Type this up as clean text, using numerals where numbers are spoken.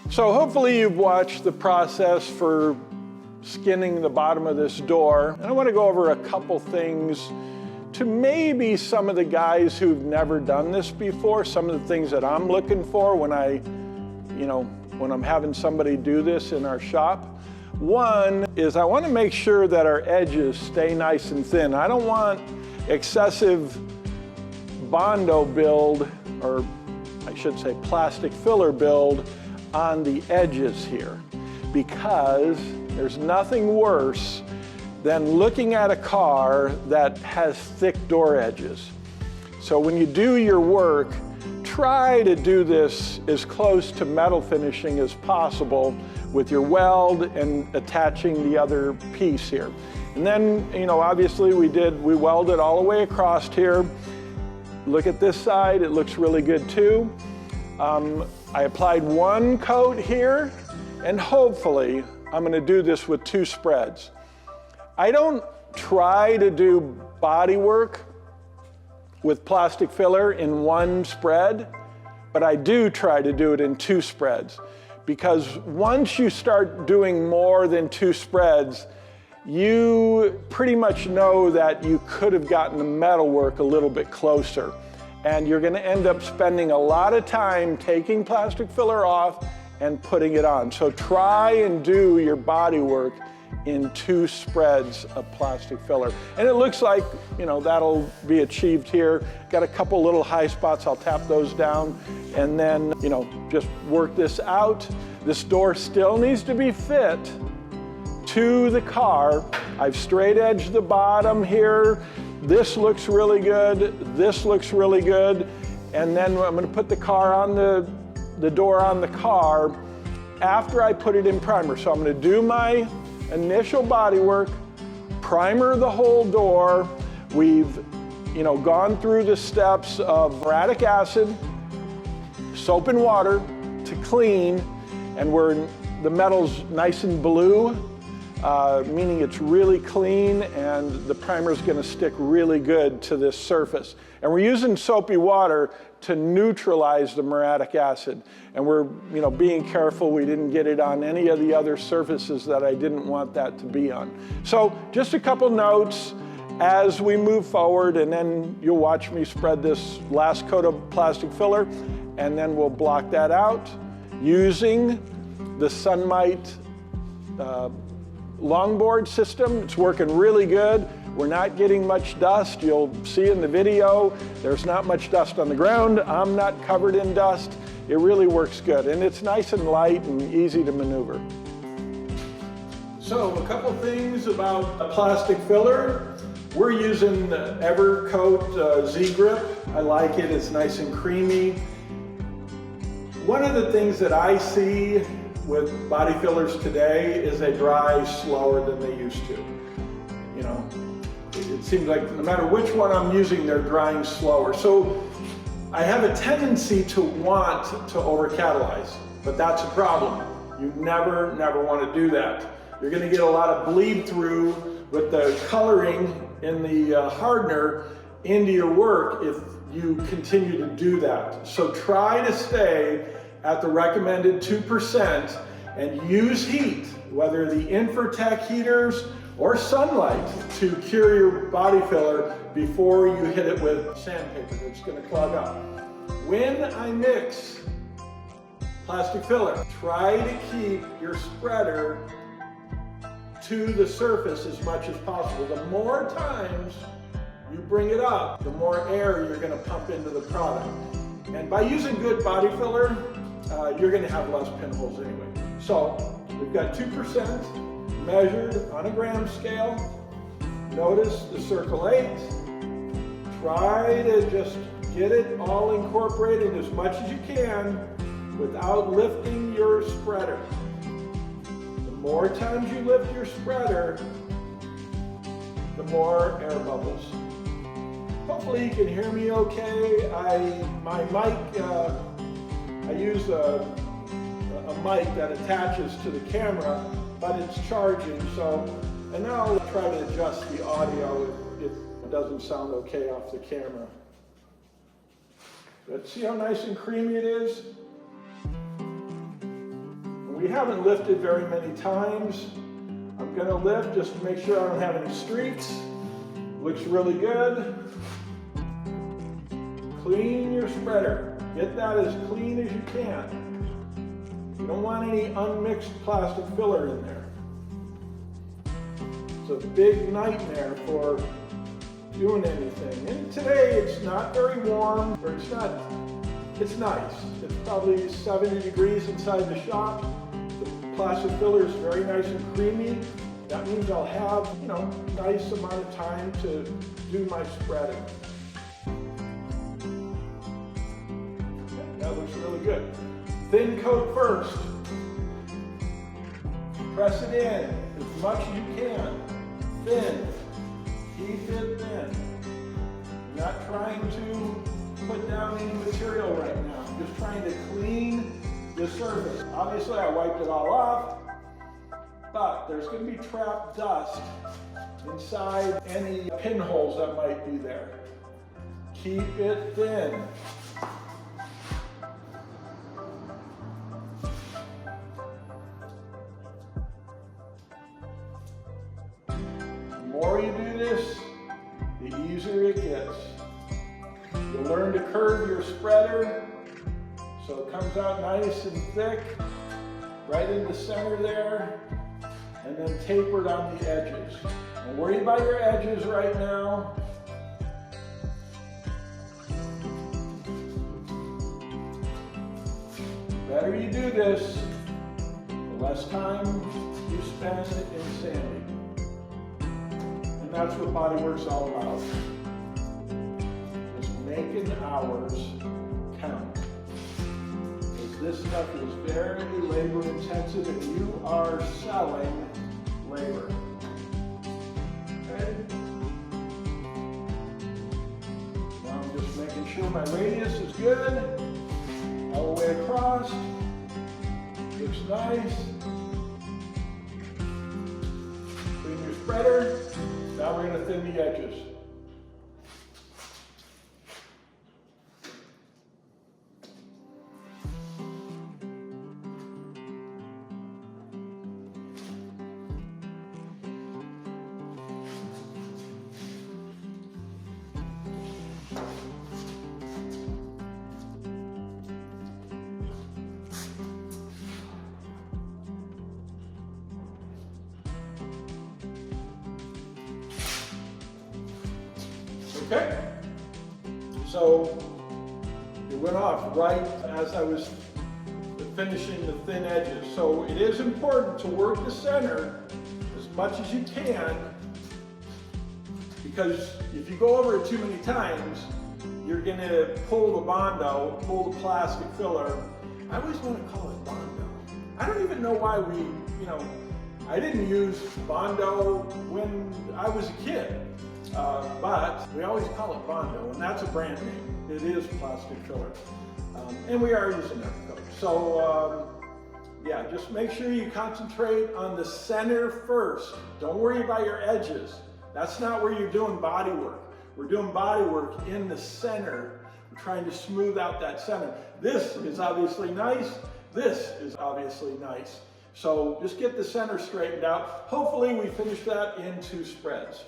So hopefully you've watched the process for skinning the bottom of this door. And I want to go over a couple things to maybe some of the guys who've never done this before, some of the things that I'm looking for when when I'm having somebody do this in our shop. One is I want to make sure that our edges stay nice and thin. I don't want excessive Bondo build, or I should say plastic filler build, on the edges here, because there's nothing worse than looking at a car that has thick door edges. So when you do your work, try to do this as close to metal finishing as possible with your weld and attaching the other piece here. And then, obviously we welded all the way across here. Look at this side, it looks really good too. I applied one coat here, and hopefully I'm gonna do this with 2 spreads. I don't try to do body work with plastic filler in 1 spread, but I do try to do it in 2 spreads. Because once you start doing more than 2 spreads, you pretty much know that you could have gotten the metal work a little bit closer. And you're gonna end up spending a lot of time taking plastic filler off and putting it on. So try and do your body work in 2 spreads of plastic filler. And it looks like, that'll be achieved here. Got a couple little high spots, I'll tap those down, and then, just work this out. This door still needs to be fit to the car. I've straight edged the bottom here. This looks really good, this looks really good. And then I'm gonna put the car on the door on the car after I put it in primer. So I'm gonna do my initial body work, primer the whole door. We've gone through the steps of muriatic acid, soap and water to clean, and the metal's nice and blue, meaning it's really clean, and the primer's gonna stick really good to this surface. And we're using soapy water to neutralize the muriatic acid. And we're being careful we didn't get it on any of the other surfaces that I didn't want that to be on. So just a couple notes as we move forward, and then you'll watch me spread this last coat of plastic filler, and then we'll block that out using the Sunmite longboard system. It's working really good. We're not getting much dust. You'll see in the video, there's not much dust on the ground. I'm not covered in dust. It really works good, and it's nice and light and easy to maneuver. So a couple things about a plastic filler. We're using Evercoat Z-Grip. I like it, it's nice and creamy. One of the things that I see with body fillers today is they dry slower than they used to. It seems like no matter which one I'm using, they're drying slower. So I have a tendency to want to over-catalyze, but that's a problem. You never want to do that. You're going to get a lot of bleed through with the coloring in the hardener into your work if you continue to do that. So try to stay at the recommended 2% and use heat, whether the Infratech heaters or sunlight, to cure your body filler before you hit it with sandpaper that's going to clog up. When I mix plastic filler, try to keep your spreader to the surface as much as possible. The more times you bring it up, the more air you're going to pump into the product. And by using good body filler, you're going to have less pinholes anyway. So we've got 2% measured on a gram scale. Notice the circle 8. Try to just get it all incorporated as much as you can without lifting your spreader. The more times you lift your spreader, the more air bubbles. Hopefully you can hear me okay. My mic, I use a mic that attaches to the camera, but it's charging, and now I'll try to adjust the audio if it doesn't sound okay off the camera. But see how nice and creamy it is? we haven't lifted very many times. I'm going to lift just to make sure I don't have any streaks. Looks really good. Clean your spreader. Get that as clean as you can. You don't want any unmixed plastic filler in there. It's a big nightmare for doing anything. And today it's not very warm, or it's nice. It's probably 70 degrees inside the shop. The plastic filler is very nice and creamy. That means I'll have, nice amount of time to do my spreading. That looks really good. Thin coat first. Press it in as much as you can. Thin. Keep it thin. I'm not trying to put down any material right now. I'm just trying to clean the surface. Obviously I wiped it all off, but there's going to be trapped dust inside any pinholes that might be there. Keep it thin. The more you do this, the easier it gets. You'll learn to curve your spreader so it comes out nice and thick, right in the center there, and then tapered on the edges. Don't worry about your edges right now. The better you do this, the less time you spend in sanding. And that's what bodywork's all about. Just making hours count. Because this stuff is very labor intensive and you are selling labor. Okay? Now I'm just making sure my radius is good. All the way across. Looks nice. Clean your spreader. Now we're going to thin the edges. Okay, so it went off right as I was finishing the thin edges. So it is important to work the center as much as you can, because if you go over it too many times, you're going to pull the Bondo, pull the plastic filler. I always want to call it Bondo. I don't even know why I didn't use Bondo when I was a kid. But we always call it Bondo, and that's a brand name. It is plastic filler. And we are using that coat. So, yeah, just make sure you concentrate on the center first. Don't worry about your edges. That's not where you're doing body work. We're doing body work in the center. We're trying to smooth out that center. This is obviously nice. This is obviously nice. So just get the center straightened out. Hopefully we finish that in 2 spreads.